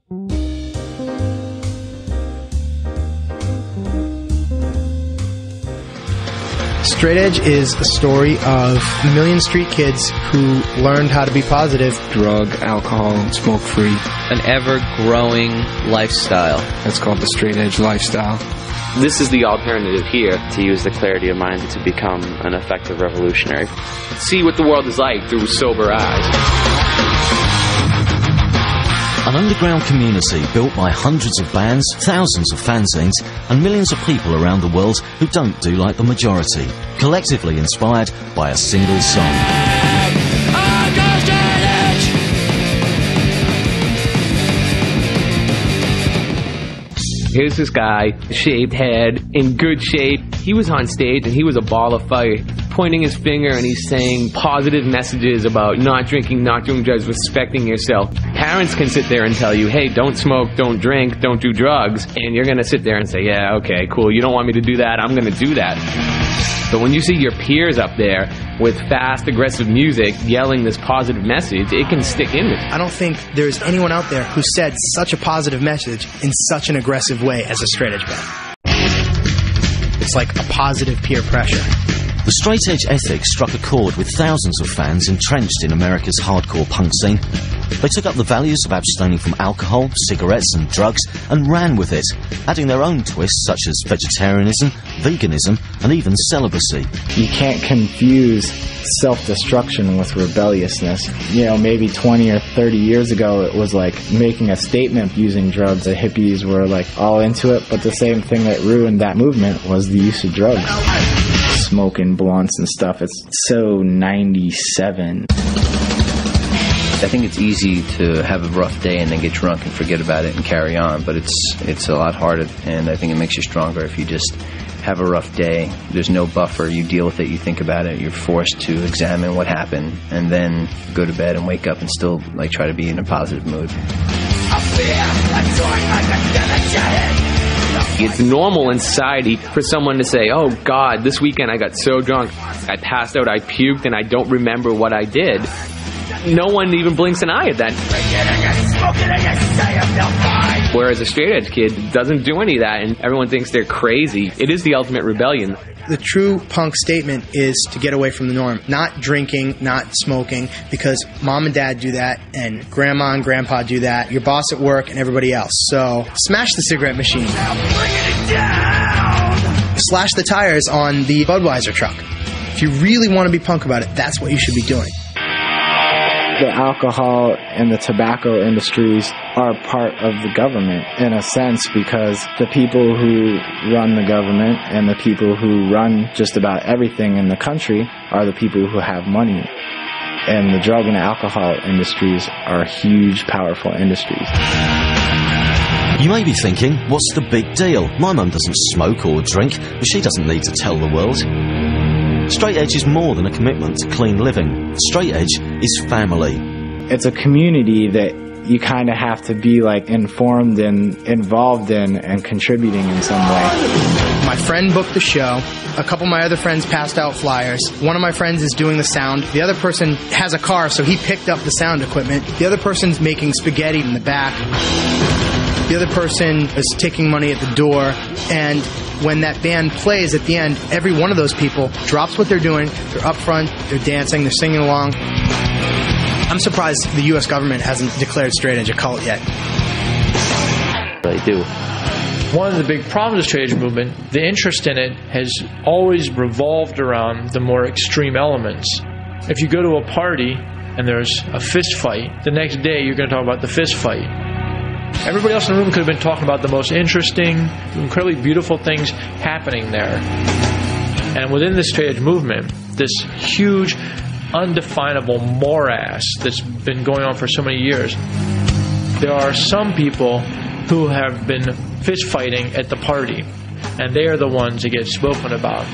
Straight Edge is a story of a million street kids who learned how to be positive. Drug, alcohol, smoke-free. An ever-growing lifestyle. That's called the Straight Edge lifestyle. This is the alternative here, to use the clarity of mind to become an effective revolutionary. See what the world is like through sober eyes. An underground community built by hundreds of bands, thousands of fanzines, and millions of people around the world who don't do like the majority, collectively inspired by a single song. Here's this guy, shaved head, in good shape. He was on stage and he was a ball of fire, pointing his finger and he's saying positive messages about not drinking, not doing drugs, respecting yourself. Parents can sit there and tell you, hey, don't smoke, don't drink, don't do drugs. And you're going to sit there and say, yeah, okay, cool. You don't want me to do that. I'm going to do that. But when you see your peers up there with fast, aggressive music yelling this positive message, it can stick in with you. I don't think there's anyone out there who said such a positive message in such an aggressive way as a Straight Edge band. It's like a positive peer pressure. The Straight Edge ethic struck a chord with thousands of fans entrenched in America's hardcore punk scene. They took up the values of abstaining from alcohol, cigarettes and drugs and ran with it, adding their own twists such as vegetarianism, veganism and even celibacy. You can't confuse self-destruction with rebelliousness. You know, maybe 20 or 30 years ago it was like making a statement using drugs. The hippies were like all into it, but the same thing that ruined that movement was the use of drugs. Smoking blunts and stuff. It's so 97. I think it's easy to have a rough day and then get drunk and forget about it and carry on, but it's a lot harder, and I think it makes you stronger if you just have a rough day. There's no buffer. You deal with it, you think about it, you're forced to examine what happened, and then go to bed and wake up and still like try to be in a positive mood. It's normal in society for someone to say, oh God, this weekend I got so drunk, I passed out, I puked, and I don't remember what I did. No one even blinks an eye at that. Whereas a straight edge kid doesn't do any of that, and everyone thinks they're crazy. It is the ultimate rebellion. The true punk statement is to get away from the norm. Not drinking, not smoking, because mom and dad do that, and grandma and grandpa do that, your boss at work, and everybody else. So, smash the cigarette machine. Now bring it down! Slash the tires on the Budweiser truck. If you really want to be punk about it, that's what you should be doing. The alcohol and the tobacco industries are part of the government in a sense, because the people who run the government and the people who run just about everything in the country are the people who have money. And the drug and alcohol industries are huge, powerful industries. You may be thinking, what's the big deal? My mum doesn't smoke or drink, but she doesn't need to tell the world. Straight Edge is more than a commitment to clean living. Straight Edge is family. It's a community that you kind of have to be like informed and involved in and contributing in some way. My friend booked the show. A couple of my other friends passed out flyers. One of my friends is doing the sound. The other person has a car, so he picked up the sound equipment. The other person's making spaghetti in the back. The other person is taking money at the door. And when that band plays at the end, every one of those people drops what they're doing. They're up front, they're dancing, they're singing along. I'm surprised the U.S. government hasn't declared Straight Edge a cult yet. They do. One of the big problems of the Straight Edge movement, the interest in it has always revolved around the more extreme elements. If you go to a party and there's a fist fight, the next day you're going to talk about the fist fight. Everybody else in the room could have been talking about the most interesting, incredibly beautiful things happening there. And within the Straight Edge movement, this huge, undefinable morass that's been going on for so many years, there are some people who have been fist fighting at the party, and they are the ones that get spoken about.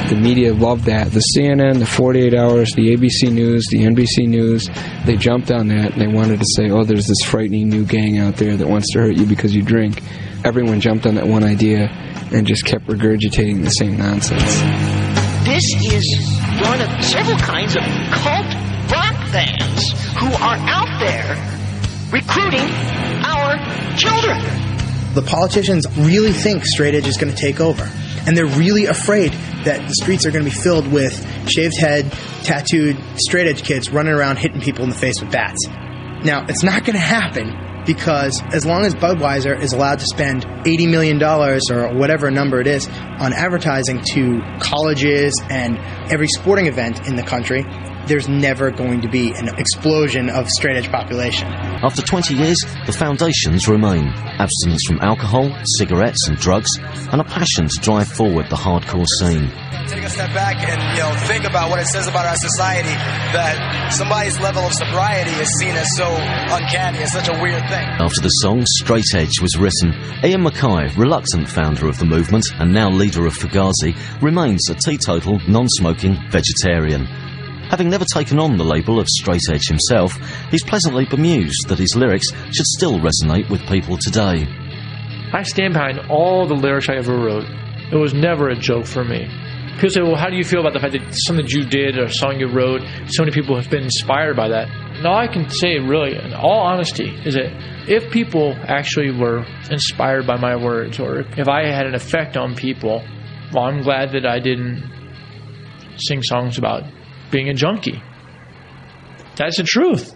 The media loved that. The CNN, the 48 Hours, the ABC News, the NBC News, they jumped on that and they wanted to say, oh, there's this frightening new gang out there that wants to hurt you because you drink. Everyone jumped on that one idea and just kept regurgitating the same nonsense. This is one of several kinds of cult rock bands who are out there recruiting our our children. The politicians really think straight edge is going to take over. And they're really afraid that the streets are going to be filled with shaved head, tattooed, straight edge kids running around hitting people in the face with bats. Now, it's not going to happen because as long as Budweiser is allowed to spend $80 million or whatever number it is on advertising to colleges and every sporting event in the country, there's never going to be an explosion of straight edge population. After 20 years, the foundations remain: abstinence from alcohol, cigarettes and drugs, and a passion to drive forward the hardcore scene. Take a step back and think about what it says about our society, that somebody's level of sobriety is seen as so uncanny, as such a weird thing. After the song Straight Edge was written, Ian Mackay, reluctant founder of the movement and now leader of Fugazi, remains a teetotal, non-smoking vegetarian. Having never taken on the label of straight edge himself, he's pleasantly bemused that his lyrics should still resonate with people today. I stand behind all the lyrics I ever wrote. It was never a joke for me. People say, well, how do you feel about the fact that something that you did or a song you wrote, so many people have been inspired by that? And all I can say, really, in all honesty, is that if people actually were inspired by my words, or if I had an effect on people, well, I'm glad that I didn't sing songs about being a junkie. That's the truth.